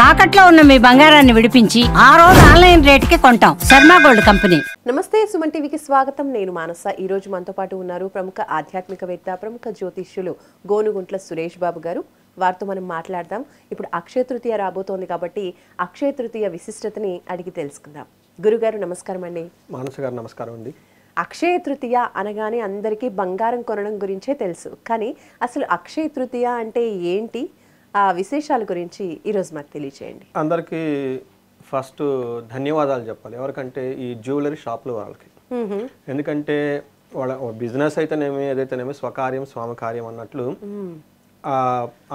తాకట్లో ఉన్న మీ బంగారాన్ని విడిపించి ఆ రోజు ఆన్లైన్ రేటుకి కొంటాం. Sharma gold company. నమస్తే, సుమన్ టీవీకి స్వాగతం. నేను మానస. ఈ రోజు మనతో పాటు ఉన్నారు ప్రముఖ ఆధ్యాత్మికవేత్త, ప్రముఖ జ్యోతిష్యులు గోనుగుంట్ల సురేష్ బాబు గారు. వారితో మనం మాట్లాడదాం. ఇప్పుడు అక్షయ తృతీయ రాబోతోంది కాబట్టి అక్షయ తృతీయ విశిష్టతని అడిగి తెలుసుకుందాం. గురుగారు నమస్కారం అండి. మానస గారు నమస్కారం అండి. అక్షయ తృతీయ అనగానే అందరికీ బంగారం కొనడం గురించే తెలుసు, కానీ అసలు అక్షయ తృతీయ అంటే ఏంటి, ఆ విశేషాల గురించి ఈరోజు మాకు తెలియచేయండి. అందరికీ ఫస్ట్ ధన్యవాదాలు చెప్పాలి. ఎవరికంటే ఈ జ్యువెలరీ షాపుల వాళ్ళకి. ఎందుకంటే వాళ్ళ బిజినెస్ అయితేనేమి ఏదైతేనేమి స్వకార్యం స్వామకార్యం అన్నట్లు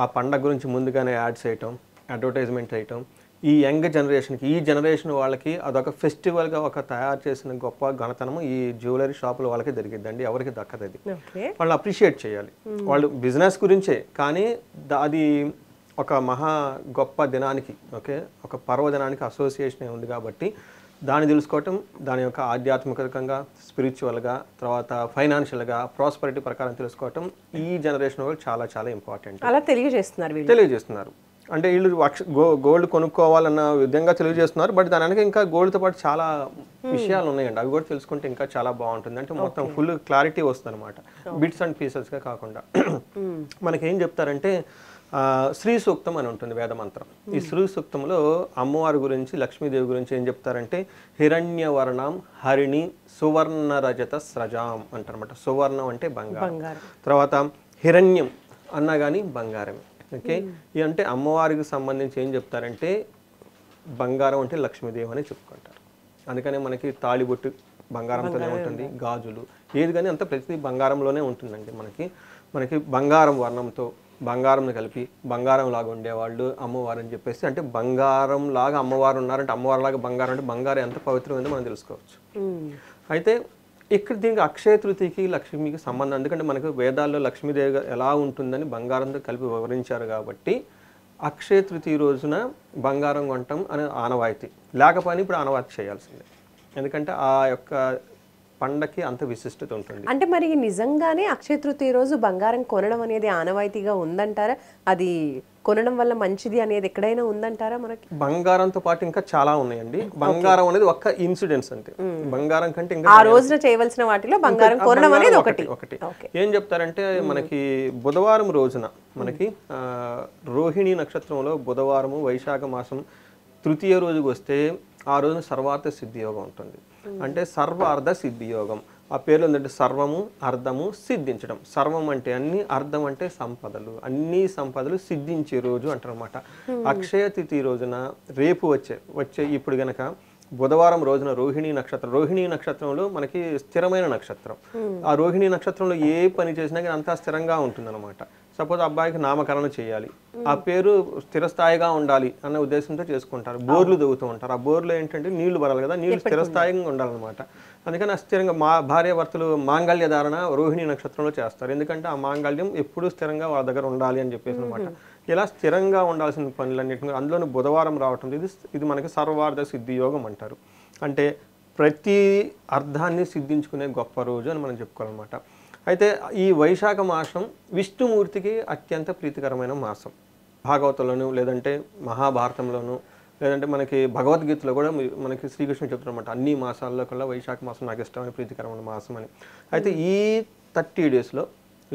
ఆ పండగ గురించి ముందుగానే యాడ్స్ వేయటం, అడ్వర్టైజ్మెంట్ వేయటం, ఈ యంగ్ జనరేషన్కి, ఈ జనరేషన్ వాళ్ళకి అదొక ఫెస్టివల్గా ఒక తయారు చేసిన గొప్ప ఘనతనము ఈ జ్యువెలరీ షాపుల వాళ్ళకి దొరికిద్దండి. ఎవరికి దక్కదు. అది వాళ్ళు అప్రిషియేట్ చేయాలి. వాళ్ళు బిజినెస్ గురించే, కానీ అది ఒక మహా గొప్ప దినానికి, ఓకే, ఒక పర్వదినానికి అసోసియేషన్ ఉంది కాబట్టి దాన్ని తెలుసుకోవటం, దాని యొక్క ఆధ్యాత్మికంగా, స్పిరిచువల్గా, తర్వాత ఫైనాన్షియల్గా, ప్రాస్పరిటీ ప్రకారం తెలుసుకోవటం ఈ జనరేషన్ వాళ్ళు చాలా చాలా ఇంపార్టెంట్. అలా తెలియజేస్తున్నారు. అంటే వీళ్ళు గోల్డ్ కొనుక్కోవాలన్న విధంగా తెలియజేస్తున్నారు. బట్ దాని వెనక ఇంకా గోల్డ్తో పాటు చాలా విషయాలు ఉన్నాయండి. అవి కూడా తెలుసుకుంటే ఇంకా చాలా బాగుంటుంది. అంటే మొత్తం ఫుల్ క్లారిటీ వస్తుంది అనమాట, బిట్స్ అండ్ పీసెస్గా కాకుండా. మనకేం చెప్తారంటే శ్రీ సూక్తం అని ఉంటుంది వేదమంత్రం. ఈ శ్రీ సూక్తంలో అమ్మవారి గురించి, లక్ష్మీదేవి గురించి ఏం చెప్తారంటే హిరణ్యవర్ణం హరిణి సువర్ణ రజత స్రజాం అంటారనమాట. సువర్ణం అంటే బంగారం, తర్వాత హిరణ్యం అన్నా కానీ బంగారమే. ఓకే, ఇది అంటే అమ్మవారికి సంబంధించి ఏం చెప్తారంటే బంగారం అంటే లక్ష్మీదేవి అని చెప్పుకుంటారు. అందుకనే మనకి తాళిబొట్టు బంగారంతోనే ఉంటుంది, గాజులు ఏది కానీ అంతా ప్రతి బంగారంలోనే ఉంటుందండి. మనకి బంగారం వర్ణంతో బంగారం కలిపి బంగారం లాగా ఉండేవాళ్ళు అమ్మవారు అని చెప్పేసి, అంటే బంగారం లాగా అమ్మవారు ఉన్నారంటే అమ్మవారు లాగా బంగారం అంటే బంగారం ఎంత పవిత్రమైందో మనం తెలుసుకోవచ్చు. అయితే ఇక్కడ దీనికి అక్షయ తృతీయకి లక్ష్మికి సంబంధం, ఎందుకంటే మనకు వేదాల్లో లక్ష్మీదేవి ఎలా ఉంటుందని బంగారంతో కలిపి వివరించారు కాబట్టి అక్షయ తృతీయ రోజున బంగారం కొనటం అనే ఆనవాయితీ, లేకపోయినా ఇప్పుడు ఆనవాయితీ చేయాల్సిందే. ఎందుకంటే ఆ యొక్క పండగకి అంత విశిష్టత ఉంటుంది. అంటే మరి నిజంగానే అక్షయ తృతీయ రోజు బంగారం కొనడం అనేది ఆనవాయితీగా ఉందంటారా? అది కొనడం వల్ల మంచిది అనేది ఎక్కడైనా ఉందంటారా? మనకి బంగారంతో పాటు ఇంకా చాలా ఉన్నాయండి. బంగారం అనేది ఒక్క ఇన్సిడెంట్స్ అంతే. బంగారం కంటే ఇంకా ఆ రోజున చేయవలసిన వాటిలో బంగారం కొనడం అనేది ఒకటి. ఏం చెప్తారంటే మనకి బుధవారం రోజున మనకి రోహిణి నక్షత్రంలో బుధవారము వైశాఖ మాసం తృతీయ రోజుకి వస్తే ఆ రోజున సర్వార్థ సిద్ధి యోగం ఉంటుంది. అంటే సర్వార్థ సిద్ధి యోగం, ఆ పేర్లు ఏంటంటే సర్వము, అర్థము, సిద్ధించడం. సర్వం అంటే అన్ని, అర్థం అంటే సంపదలు, అన్ని సంపదలు సిద్ధించే రోజు అంటారనమాట. అక్షయ తిథి రోజున రేపు వచ్చే ఇప్పుడు గనక బుధవారం రోజున రోహిణి నక్షత్రంలో మనకి స్థిరమైన నక్షత్రం. ఆ రోహిణి నక్షత్రంలో ఏ పని చేసినా కానీ అంతా స్థిరంగా ఉంటుందన్నమాట. సపోజ్ అబ్బాయికి నామకరణం చేయాలి, ఆ పేరు స్థిరస్థాయిగా ఉండాలి అన్న ఉద్దేశంతో చేసుకుంటారు. బోర్లు దవ్వుతూ ఉంటారు. ఆ బోర్లు ఏంటంటే నీళ్లు పడాలి కదా, నీళ్లు స్థిరస్థాయిగా ఉండాలన్నమాట. అందుకని స్థిరంగా భార్యాభర్తలు మాంగళ్య ధారణ రోహిణి నక్షత్రంలో చేస్తారు. ఎందుకంటే ఆ మాంగళ్యం ఎప్పుడూ స్థిరంగా వాళ్ళ దగ్గర ఉండాలి అని చెప్పేసి అనమాట. ఇలా స్థిరంగా ఉండాల్సిన పనులన్నింటినీ అందులోని బుధవారం రావటం ఇది మనకి సర్వార్థ సిద్ధి యోగం అంటారు. అంటే ప్రతి అర్థాన్ని సిద్ధించుకునే గొప్ప రోజు అని మనం చెప్పుకోవాలన్నమాట. అయితే ఈ వైశాఖ మాసం విష్ణుమూర్తికి అత్యంత ప్రీతికరమైన మాసం. భాగవతంలోను, లేదంటే మహాభారతంలోను, లేదంటే మనకి భగవద్గీతలో కూడా మనకి శ్రీకృష్ణుడు చెప్తున్నమాట, అన్ని మాసాల్లో కల్లా వైశాఖ మాసం నాకు ఇష్టమైన ప్రీతికరమైన మాసం అని. అయితే ఈ 30 డేస్లో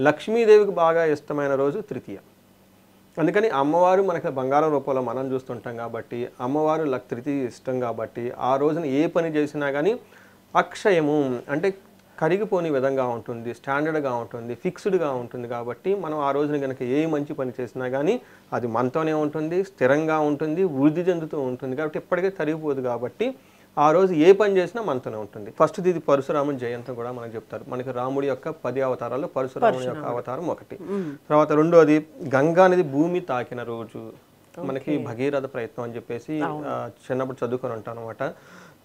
లక్ష్మీదేవికి బాగా ఇష్టమైన రోజు తృతీయ. అందుకని అమ్మవారు మనకి బంగారం రూపంలో మనం చూస్తుంటాం కాబట్టి అమ్మవారు తృతీయ ఇష్టం కాబట్టి ఆ రోజున ఏ పని చేసినా కానీ అక్షయము అంటే కరిగిపోని విధంగా ఉంటుంది, స్టాండర్డ్గా ఉంటుంది, ఫిక్స్డ్గా ఉంటుంది. కాబట్టి మనం ఆ రోజున కనుక ఏ మంచి పని చేసినా కానీ అది మనతోనే ఉంటుంది, స్థిరంగా ఉంటుంది, వృద్ధి చెందుతూ ఉంటుంది. కాబట్టి ఎప్పటికీ తరిగిపోదు. కాబట్టి ఆ రోజు ఏ పని చేసినా మనతోనే ఉంటుంది. ఫస్ట్ ఇది పరశురాముని జయంతి కూడా మనకు చెప్తారు. మనకి రాముడి యొక్క 10 అవతారాల్లో పరశురాముని యొక్క అవతారం ఒకటి. తర్వాత రెండోది గంగా నది భూమి తాకిన రోజు, మనకి భగీరథ ప్రయత్నం అని చెప్పేసి చిన్నప్పుడు చదువుకొని ఉంటాను అనమాట.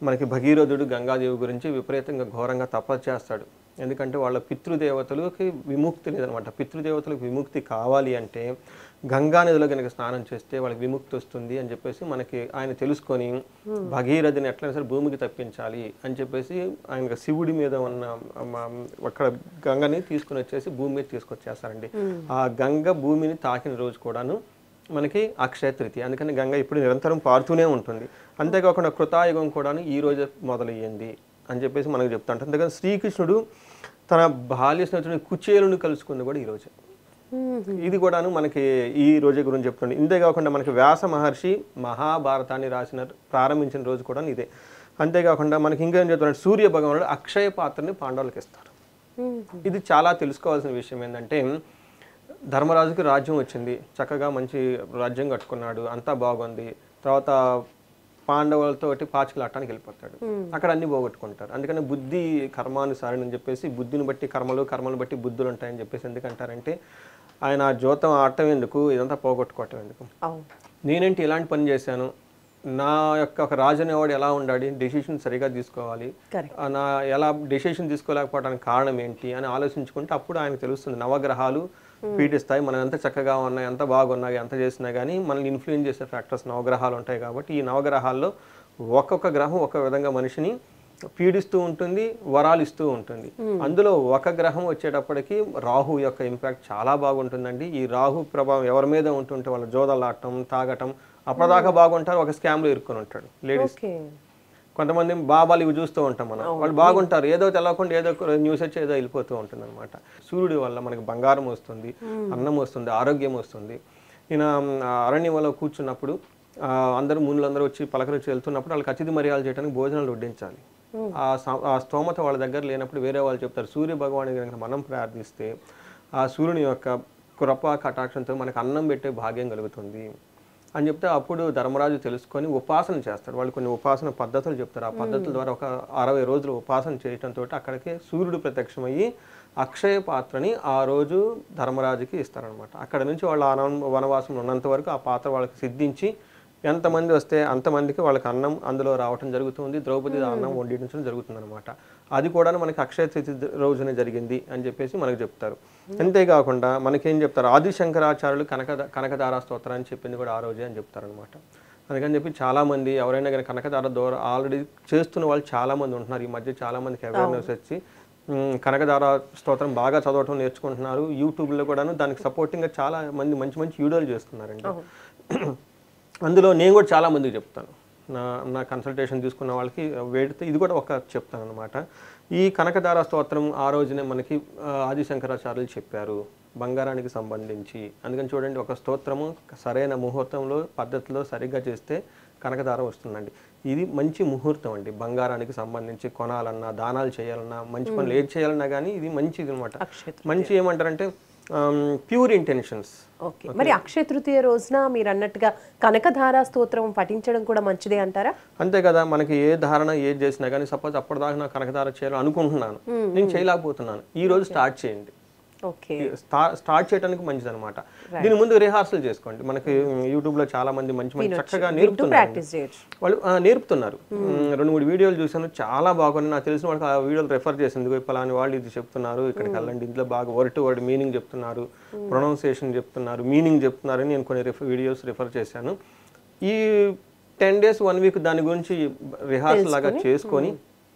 మనకి భగీరథుడు గంగాదేవి గురించి విపరీతంగా ఘోరంగా తపస్సు చేస్తాడు. ఎందుకంటే వాళ్ళ పితృదేవతలకి విముక్తి లేదనమాట. పితృదేవతలకు విముక్తి కావాలి అంటే గంగా నదిలో కనుక స్నానం చేస్తే వాళ్ళకి విముక్తి వస్తుంది అని చెప్పేసి మనకి ఆయన తెలుసుకొని భగీరథిని ఎట్లయినా సరే భూమికి తప్పించాలి అని చెప్పేసి ఆయన శివుడి మీద ఉన్న అక్కడ గంగని తీసుకుని వచ్చేసి భూమి మీద తీసుకొచ్చేస్తారండి. ఆ గంగ భూమిని తాకిన రోజు కూడాను మనకి అక్షయ తృతీయ. అందుకని గంగ ఇప్పుడు నిరంతరం పారుతూనే ఉంటుంది. అంతేకాకుండా కృతాయుగం కూడా ఈ రోజు మొదలయ్యింది అని చెప్పేసి మనకు చెప్తుంటారు. అందుకని శ్రీకృష్ణుడు తన బాల్య స్నేహితుడు కుచేలుని కలుసుకుంది కూడా ఈ రోజే. ఇది కూడాను మనకి ఈ రోజు గురించి చెప్తుంది. ఇంతేకాకుండా మనకి వ్యాస మహర్షి మహాభారతాన్ని ప్రారంభించిన రోజు కూడా ఇదే. అంతేకాకుండా మనకి ఇంకేం చెప్తున్నాడు, సూర్య భగవానుడు అక్షయ పాత్రని పాండవులకు ఇస్తారు. ఇది చాలా తెలుసుకోవాల్సిన విషయం ఏంటంటే, ధర్మరాజుకి రాజ్యం వచ్చింది, చక్కగా మంచి రాజ్యం కట్టుకున్నాడు, అంతా బాగుంది. తర్వాత పాండవులతోటి పాచికలాటానికి వెళ్ళిపోతాడు, అక్కడ అన్ని పోగొట్టుకుంటారు. అందుకని బుద్ధి కర్మానుసారం అని చెప్పేసి, బుద్ధిని బట్టి కర్మలు, కర్మలు బట్టి బుద్ధులు ఉంటాయని చెప్పేసి ఎందుకంటారంటే, ఆయన జోతం ఆడటం ఎందుకు, ఇదంతా పోగొట్టుకోవటం ఎందుకు, నేనేంటి ఇలాంటి పని చేశాను, నా యొక్క ఒక రాజు అనేవాడు ఎలా ఉండాలి, డెసిషన్ సరిగా తీసుకోవాలి, నా ఎలా డెసిషన్ తీసుకోలేకపోవడానికి కారణం ఏంటి అని ఆలోచించుకుంటే అప్పుడు ఆయనకు తెలుస్తుంది. నవగ్రహాలు పీడిస్తాయి, మనం ఎంత చక్కగా ఉన్నాయి, ఎంత బాగున్నాయి, ఎంత చేసినా కానీ మనల్ని ఇన్ఫ్లుయెన్స్ చేసే ఫ్యాక్టర్స్ నవగ్రహాలు ఉంటాయి. కాబట్టి ఈ నవగ్రహాల్లో ఒక్కొక్క గ్రహం ఒక విధంగా మనిషిని పీడిస్తూ ఉంటుంది, వరాలు ఇస్తూ ఉంటుంది. అందులో ఒక గ్రహం వచ్చేటప్పటికి రాహు యొక్క ఇంపాక్ట్ చాలా బాగుంటుందండి. ఈ రాహు ప్రభావం ఎవరి మీద ఉంటుంటే వాళ్ళ జోదలాటం, తాగటం, అప్పటిదాకా బాగుంటారు, ఒక స్కామ్లో ఇరుక్కొని ఉంటాడు లేడీస్. కొంతమంది బాబాలు ఇవి చూస్తూ ఉంటాం మనం, వాళ్ళు బాగుంటారు, ఏదో తెలవకుండా ఏదో న్యూస్ వచ్చి ఏదో వెళ్ళిపోతూ ఉంటుంది అనమాట. సూర్యుడి వల్ల మనకి బంగారం వస్తుంది, అన్నం వస్తుంది, ఆరోగ్యం వస్తుంది. ఈయన అరణ్యంలో కూర్చున్నప్పుడు అందరూ మునులందరూ వచ్చి పలకరించి వెళ్తున్నప్పుడు వాళ్ళకి అతిథి మర్యాదలు చేయడానికి భోజనాలు వడ్డించాలి. ఆ స్తోమత వాళ్ళ దగ్గర లేనప్పుడు వేరే వాళ్ళు చెప్తారు, సూర్య భగవాని కనుక మనం ప్రార్థిస్తే ఆ సూర్యుని యొక్క కృపా కటాక్షంతో మనకు అన్నం పెట్టే భాగ్యం కలుగుతుంది అని చెప్తే అప్పుడు ధర్మరాజు తెలుసుకొని ఉపాసన చేస్తాడు. వాళ్ళు కొన్ని ఉపాసన పద్ధతులు చెప్తారు. ఆ పద్ధతుల ద్వారా ఒక 60 రోజులు ఉపాసన చేయడంతో అక్కడికి సూర్యుడు ప్రత్యక్షమయ్యి అక్షయ పాత్రని ఆ రోజు ధర్మరాజుకి ఇస్తారనమాట. అక్కడ నుంచి వాళ్ళు వనవాసం ఉన్నంత వరకు ఆ పాత్ర వాళ్ళకి సిద్ధించి ఎంతమంది వస్తే అంతమందికి వాళ్ళకి అన్నం అందులో రావటం జరుగుతుంది. ద్రౌపది అన్నం వండించడం జరుగుతుంది అనమాట. అది కూడా మనకి అక్షయ తృతీయ రోజునే జరిగింది అని చెప్పేసి మనకు చెప్తారు. అంతేకాకుండా మనకేం చెప్తారు, ఆదిశంకరాచార్యులు కనకధార స్తోత్రం అని చెప్పింది కూడా ఆ రోజే అని చెప్తారనమాట. అందుకని చెప్పి చాలామంది ఎవరైనా కానీ కనకధార ద్వారా ఆల్రెడీ చేస్తున్న వాళ్ళు చాలామంది ఉంటున్నారు. ఈ మధ్య చాలామందికి అవేర్నెస్ వచ్చి కనకధార స్తోత్రం బాగా చదవటం నేర్చుకుంటున్నారు. యూట్యూబ్లో కూడాను దానికి సపోర్టింగ్గా చాలా మంది మంచి మంచి వీడియోలు చేస్తున్నారండి. అందులో నేను కూడా చాలామందికి చెప్తాను, నా కన్సల్టేషన్ తీసుకున్న వాళ్ళకి వేడితే ఇది కూడా ఒక చెప్తాను అనమాట. ఈ కనకధార స్తోత్రం ఆ రోజునే మనకి ఆదిశంకరాచార్యులు చెప్పారు బంగారానికి సంబంధించి. అందుకని చూడండి, ఒక స్తోత్రము సరైన ముహూర్తంలో పద్ధతిలో సరిగ్గా చేస్తే కనకధార వస్తుందండి. ఇది మంచి ముహూర్తం అండి. బంగారానికి సంబంధించి కొనాలన్నా, దానాలు చేయాలన్నా, మంచి పనులు ఏది చేయాలన్నా కానీ ఇది మంచిది అనమాట. మంచి ఏమంటారంటే ప్యూర్ ఇంటెన్షన్స్. ఓకే, మరి అక్షయ తృతీయ రోజున మీరు అన్నట్టుగా కనకధార స్తోత్రం పఠించడం కూడా మంచిదే అంటారా? అంతే కదా, మనకి ఏ ధారణ ఏది చేసినా కానీ సపోజ్ అప్పటిదాకా నాకు కనకధార చేయాలని అనుకుంటున్నాను, నేను చేయలేకపోతున్నాను, ఈ రోజు స్టార్ట్ చేయండి. స్టార్ట్ చేయడానికి మంచిది అనమాట. దీని ముందు రిహార్సల్ చేసుకోండి. మనకి యూట్యూబ్ లో చాలా మంది మంచి మంచి చక్కగా వాళ్ళు నేర్పుతున్నారు. 2-3 వీడియోలు చూసాను, చాలా బాగున్నాయి. నాకు తెలిసిన వాళ్ళకి ఆ వీడియోలు రెఫర్ చేసింది, పలాని వాళ్ళు ఇది చెప్తున్నారు, ఇక్కడికి వెళ్ళండి, ఇంట్లో బాగా వర్డ్ టు వర్డ్ మీనింగ్ చెప్తున్నారు, ప్రొనౌన్సియేషన్ చెప్తున్నారు, మీనింగ్ చెప్తున్నారు అని నేను కొన్ని వీడియోస్ రిఫర్ చేశాను. ఈ 10 days 1 week దాని గురించి రిహార్సల్ లాగా చేసుకొని,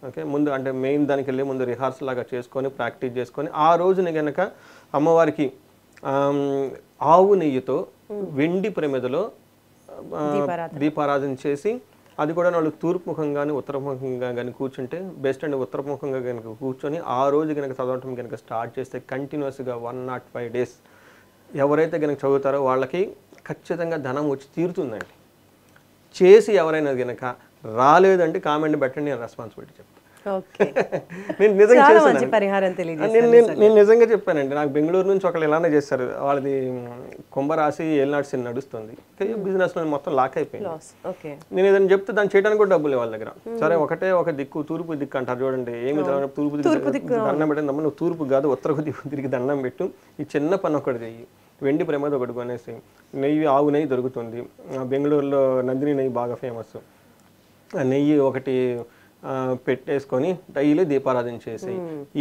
ఓకే, ముందు అంటే మెయిన్ దానికి వెళ్ళే ముందు రిహార్సల్ లాగా చేసుకొని ప్రాక్టీస్ చేసుకొని ఆ రోజుని కనుక అమ్మవారికి ఆవు నెయ్యితో వెండి ప్రమిదలో దీపారాధన చేసి, అది కూడా వాళ్ళు తూర్పుముఖంగా కానీ ఉత్తరముఖంగా కానీ కూర్చుంటే బెస్ట్ అండి. ఉత్తరముఖంగా కనుక కూర్చొని ఆ రోజు కనుక చదవటం కనుక స్టార్ట్ చేస్తే కంటిన్యూస్గా 105 days ఎవరైతే కనుక చదువుతారో వాళ్ళకి ఖచ్చితంగా ధనం వచ్చి తీరుతుందండి. చేసి ఎవరైనా కనుక రాలేదంటే కామెంట్ పెట్టండి, నేను రెస్పాన్సిబిలిటీ చెప్తాను. నేను నిజంగా చెప్పానండి. నాకు బెంగళూరు నుంచి ఒకళ్ళు ఇలానే చేస్తారు. వాళ్ళది కుంభరాశి ఏలినాటి శని నడుస్తుంది, బిజినెస్ లో మొత్తం లాక్ అయిపోయింది. నేను ఏదైనా చెప్తే దాన్ని చేయడానికి కూడా డబ్బులు వాళ్ళ దగ్గర. సరే, ఒకటే ఒక దిక్కు, తూర్పు దిక్కు అంటారు చూడండి. ఏమి తూర్పు దిక్కు దండం పెట్టిందమ్మా, నువ్వు తూర్పు కాదు ఉత్తరకు దిక్కు తిరిగి దండం పెట్టు, ఈ చిన్న పని ఒకటి చెయ్యి, వెండి ప్రమాద ఒకటి కొనేసి, నెయ్యి ఆవు నెయ్యి దొరుకుతుంది. బెంగళూరులో నందిని నెయ్యి బాగా ఫేమస్. ఆ నెయ్యి ఒకటి పెట్టేసుకొని డైలీ దీపారాధన చేసి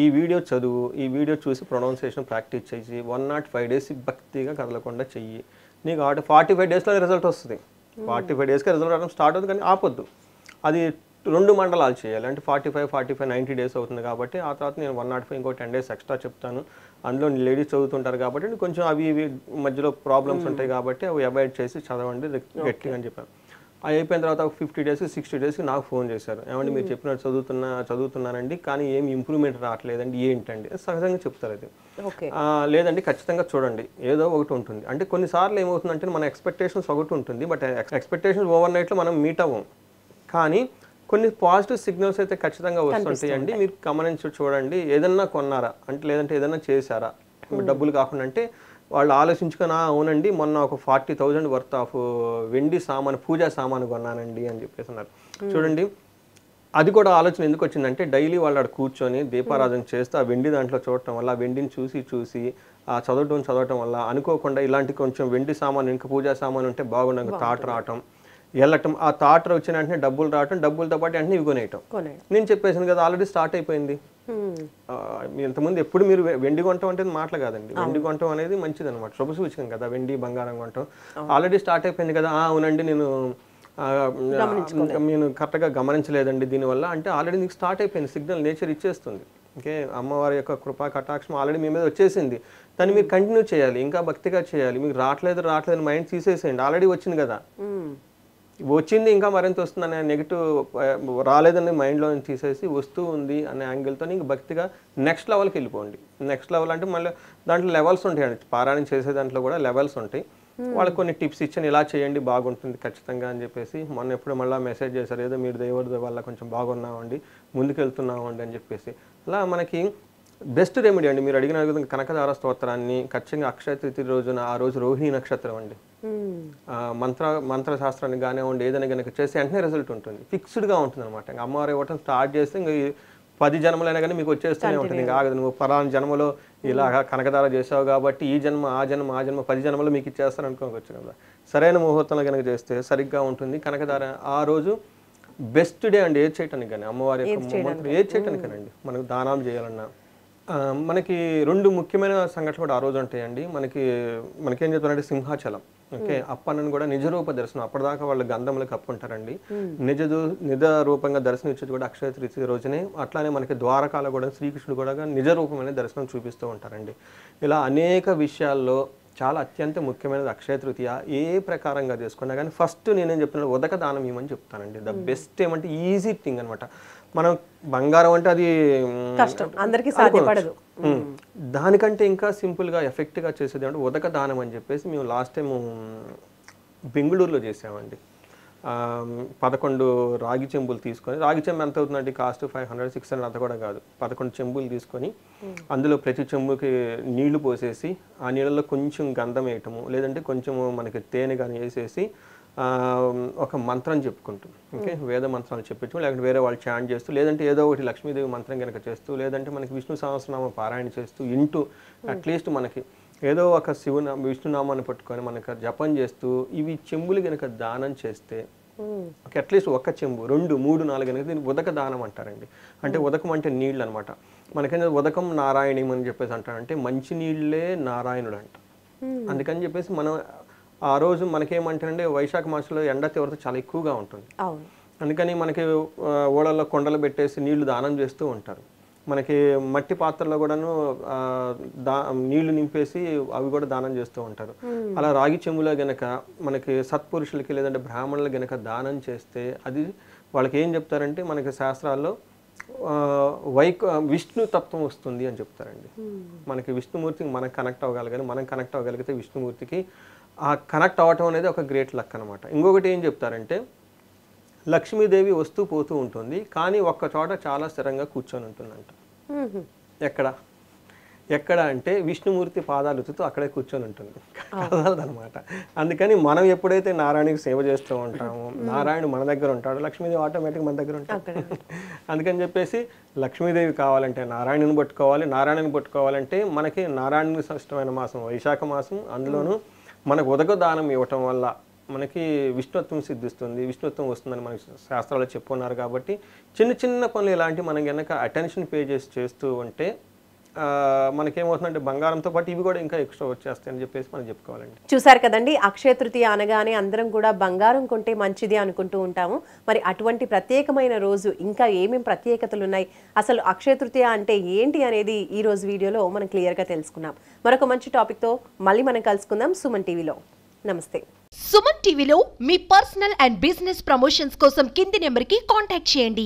ఈ వీడియో చదువు, ఈ వీడియో చూసి ప్రొనౌన్సియేషన్ ప్రాక్టీస్ చేసి 105 days భక్తిగా కదలకుండా చెయ్యి. నీకు 45 daysలో రిజల్ట్ వస్తుంది. 45 daysకి రిజల్ట్ రావడం స్టార్ట్ అవుతుంది, కానీ ఆపొద్దు. అది 2 మండలాలు చేయాలి. అంటే 45 90 డేస్ అవుతుంది కాబట్టి ఆ తర్వాత నేను 105 ఇంకో 10 డేస్ ఎక్స్ట్రా చెప్తాను. అందులో లేడీస్ చదువుతుంటారు కాబట్టి కొంచెం అవి ఇవి మధ్యలో ప్రాబ్లమ్స్ ఉంటాయి కాబట్టి అవి అవాయిడ్ చేసి చదవండి గట్టిగా అని చెప్పాను. అవి అయిపోయిన తర్వాత 50 డేస్ 60 డేస్కి నాకు ఫోన్ చేశారు. ఏమంటే మీరు చెప్పినట్టు చదువుతున్నానండి కానీ ఏమి ఇంప్రూవ్మెంట్ రావట్లేదండి, ఏంటండి సహజంగా చెప్తారు అది. లేదండి ఖచ్చితంగా చూడండి ఏదో ఒకటి ఉంటుంది. అంటే కొన్నిసార్లు ఏమవుతుందంటే మన ఎక్స్పెక్టేషన్స్ ఒకటి ఉంటుంది, బట్ ఎక్స్పెక్టేషన్స్ ఓవర్ నైట్లో మనం మీట్ అవ్వం. కానీ కొన్ని పాజిటివ్ సిగ్నల్స్ అయితే ఖచ్చితంగా వస్తుంటాయండి. మీరు గమనించి చూడండి. ఏదన్నా కొన్నారా అంటే, లేదంటే ఏదన్నా చేశారా డబ్బులు కాకుండా అంటే వాళ్ళు ఆలోచించుకొని అవునండి మొన్న ఒక 40,000 వర్త్ ఆఫ్ వెండి సామాను పూజా సామాను కొన్నానండి అని చెప్పేసి అన్నారు. చూడండి అది కూడా ఆలోచన ఎందుకు వచ్చిందంటే డైలీ వాళ్ళు అక్కడ కూర్చొని దీపారాధన చేస్తూ ఆ వెండి దాంట్లో చూడటం వల్ల, ఆ వెండిని చూసి ఆ చదవటం వల్ల అనుకోకుండా ఇలాంటి కొంచెం వెండి సామాను ఇంకా పూజా సామాను ఉంటే బాగుండదు థాట్ రావటం, వెళ్ళటం, ఆ థాట్ వచ్చిన వెంటనే డబ్బులు రావటం, డబ్బులతో పాటు వెంటనే ఇవి కొనేయటం. నేను చెప్పేసాను కదా ఆల్రెడీ స్టార్ట్ అయిపోయింది. ఇంతకుముందు ఎప్పుడు మీరు వెండి కొనటం అంటే మాటలు కాదండి. వెండి కొనటం అనేది మంచిది అనమాట, శుభ సూచకం కదా. వెండి బంగారం కొనటం ఆల్రెడీ స్టార్ట్ అయిపోయింది కదా. అవునండి నేను కరెక్ట్గా గమనించలేదండి దీనివల్ల అంటే ఆల్రెడీ నీకు స్టార్ట్ అయిపోయింది. సిగ్నల్ నేచర్ ఇచ్చేస్తుంది. ఓకే, అమ్మవారి యొక్క కృపా కటాక్షం ఆల్రెడీ మీ మీద వచ్చేసింది. దాన్ని మీరు కంటిన్యూ చేయాలి, ఇంకా భక్తిగా చేయాలి. మీకు రావట్లేదు మైండ్ తీసేసేయండి. ఆల్రెడీ వచ్చింది కదా, వచ్చింది ఇంకా మరింత వస్తుంది అనే నెగిటివ్ రాలేదని మైండ్లో తీసేసి వస్తూ ఉంది అనే యాంగిల్తో ఇంక భక్తిగా నెక్స్ట్ లెవెల్కి వెళ్ళిపోండి. నెక్స్ట్ లెవెల్ అంటే మళ్ళీ దాంట్లో లెవెల్స్ ఉంటాయండి. పారాయణం చేసే దాంట్లో కూడా లెవెల్స్ ఉంటాయి. వాళ్ళకి కొన్ని టిప్స్ ఇచ్చాను, ఇలా చేయండి బాగుంటుంది ఖచ్చితంగా అని చెప్పేసి. మొన్న ఎప్పుడు మళ్ళీ మెసేజ్ చేశారు, ఏదో మీరు దేవుడి వల్ల కొంచెం బాగున్నామండి, ముందుకు వెళ్తున్నామండి అని చెప్పేసి. అలా మనకి బెస్ట్ రెమెడీ అండి. మీరు అడిగిన విధంగా కనకదార స్తోత్రాన్ని ఖచ్చితంగా అక్షయ తృతీయ రోజున, ఆ రోజు రోహిణి నక్షత్రం అండి, మంత్రశాస్త్రాన్ని కానివ్వండి ఏదైనా కనుక చేస్తే వెంటనే రిజల్ట్ ఉంటుంది, ఫిక్స్డ్గా ఉంటుంది అనమాట. ఇంకా అమ్మవారు ఇవ్వటం స్టార్ట్ చేస్తే ఇంకా 10 జన్మలైనా కానీ మీకు వచ్చేస్తూనే ఉంటుంది. ఇంకా ఆగదు. నువ్వు పలానా జన్మలో ఇలాగా కనకదార చేసావు కాబట్టి ఈ జన్మ ఆ జన్మ 10 జన్మలో మీకు ఇచ్చేస్తారు అనుకోవచ్చు కదా. సరైన ముహూర్తంలో కనుక చేస్తే సరిగ్గా ఉంటుంది. కనకదార ఆ రోజు బెస్ట్ డే అండి ఏది చేయటానికి కానీ, అమ్మవారి యొక్క ఏది చేయటానికనండి. మనకు దానాలు చేయాలన్నా మనకి 2 ముఖ్యమైన సంఘటనలు కూడా ఆ రోజు ఉంటాయండి. మనకేం చెప్తారంటే సింహాచలం. ఓకే, అప్పన్నను కూడా నిజరూప దర్శనం. అప్పటిదాకా వాళ్ళు గంధములకు అప్పుంటారండి. నిజ రూపంగా దర్శనం ఇచ్చేది కూడా అక్షయ తృతీయ రోజునే. అట్లానే మనకి ద్వారకాలో కూడా శ్రీకృష్ణుడు కూడా నిజ రూపమైన దర్శనం చూపిస్తూ ఉంటారండి. ఇలా అనేక విషయాల్లో చాలా అత్యంత ముఖ్యమైనది అక్షయ తృతీయ. ఏ ప్రకారంగా చేసుకున్నా కానీ ఫస్ట్ నేనేం చెప్తున్నాను, ఉదక దానం ఇవ్వమని చెప్తానండి. ద బెస్ట్ ఏమంటే ఈజీ థింగ్ అనమాట. మనం బంగారం అంటే అది అందరికీ సాధ్యపడదు. దానికంటే ఇంకా సింపుల్గా ఎఫెక్ట్గా చేసేది అంటే ఉదక దానం అని చెప్పేసి మేము లాస్ట్ టైం బెంగళూరులో చేసామండి. 11 రాగి చెంబులు తీసుకొని, రాగి చెంబు ఎంత అవుతుందండి కాస్ట్ 500 600 అంత కూడా కాదు. 11 చెంబులు తీసుకొని అందులో ప్రతి చెంబుకి నీళ్లు పోసేసి ఆ నీళ్ళలో కొంచెం గంధం వేయటము, లేదంటే కొంచెము మనకి తేనె కానీ వేసేసి ఒక మంత్రం చెప్పుకుంటూ, ఓకే, వేద మంత్రాలు చెప్పించు, లేదంటే వేరే వాళ్ళు చాంట్ చేస్తూ, లేదంటే ఏదో ఒకటి లక్ష్మీదేవి మంత్రం కనుక చేస్తూ, లేదంటే మనకి విష్ణు సహస్రనామ పారాయణ చేస్తూ ఇంటూ అట్లీస్ట్ మనకి ఏదో ఒక విష్ణునామాన్ని పట్టుకొని మనకు జపం చేస్తూ ఇవి చెంబులు కనుక దానం చేస్తే అట్లీస్ట్ ఒక చెంబు 2 3 4 కనుక దీన్ని ఉదక దానం అంటారండి. అంటే ఉదకం అంటే నీళ్ళు అనమాట. మనకైనా ఉదకం నారాయణం అని చెప్పేసి అంటారంటే మంచి నీళ్ళే నారాయణుడు అంట. అందుకని చెప్పేసి మనం ఆ రోజు మనకేమంటారంటే వైశాఖ మాసంలో ఎండ తీవ్రత చాలా ఎక్కువగా ఉంటుంది. అందుకని మనకి ఓడల్లో కొండలు పెట్టేసి నీళ్లు దానం చేస్తూ ఉంటారు. మనకి మట్టి పాత్రలో కూడాను నీళ్లు నింపేసి అవి కూడా దానం చేస్తూ ఉంటారు. అలా రాగి చెంబులో గనక మనకి సత్పురుషులకి లేదంటే బ్రాహ్మణులు గనక దానం చేస్తే అది వాళ్ళకి ఏం చెప్తారంటే మనకి శాస్త్రాల్లో విష్ణు తత్వం వస్తుంది అని చెప్తారండి. మనకి విష్ణుమూర్తికి మనం కనెక్ట్ అవ్వగలిగాలి, మనం కనెక్ట్ అవ్వగలిగితే విష్ణుమూర్తికి ఆ కనెక్ట్ అవ్వటం అనేది ఒక గ్రేట్ లక్ అనమాట. ఇంకొకటి ఏం చెప్తారంటే లక్ష్మీదేవి వస్తూ పోతూ ఉంటుంది, కానీ ఒక్క చోట చాలా స్థిరంగా కూర్చొని ఉంటుందంట. ఎక్కడ అంటే విష్ణుమూర్తి పాదాలు ఎత్తుతూ అక్కడే కూర్చొని ఉంటుంది, కదలదనమాట. అందుకని మనం ఎప్పుడైతే నారాయణకి సేవ చేస్తూ ఉంటామో, నారాయణ మన దగ్గర ఉంటాడు, లక్ష్మీదేవి ఆటోమేటిక్గా మన దగ్గర ఉంటాడు. అందుకని చెప్పేసి లక్ష్మీదేవి కావాలంటే నారాయణని పట్టుకోవాలి, నారాయణని పట్టుకోవాలంటే మనకి నారాయణకి ఇష్టమైన మాసం వైశాఖ మాసం. అందులోనూ మనకు ఉదక దానం ఇవ్వటం వల్ల మనకి విష్ణుత్వం సిద్ధిస్తుంది, విష్ణుత్వం వస్తుందని మనకి శాస్త్రాలు చెప్పున్నారు. కాబట్టి చిన్న చిన్న పనులు ఇలాంటి మనం కనుక అటెన్షన్ పే చేస్తూ ఉంటే మనకేమవుతుందంటే బంగారంతో పాటు ఇవి కూడా ఇంకా ఎక్స్ట్రా వచ్చేస్తాయని చెప్పేసి మనం చెప్పుకోవాలండి. చూసారు కదండి, అక్షయ తృతీయ అనగానే అందరం కూడా బంగారం కొంటే మంచిది అనుకుంటూ ఉంటాము. మరి అటువంటి ప్రత్యేకమైన రోజు ఇంకా ఏమేమి ప్రత్యేకతలు ఉన్నాయి, అసలు అక్షయ తృతీయ అంటే ఏంటి అనేది ఈ రోజు వీడియోలో మనం క్లియర్గా తెలుసుకున్నాం. మరొక మంచి టాపిక్తో మళ్ళీ మనం కలుసుకుందాం సుమన్ టీవీలో. నమస్తే. సుమన్ టీవీలో మీ పర్సనల్ అండ్ బిజినెస్ ప్రమోషన్స్ కోసం కింది నెంబర్కి కాంటాక్ట్ చేయండి.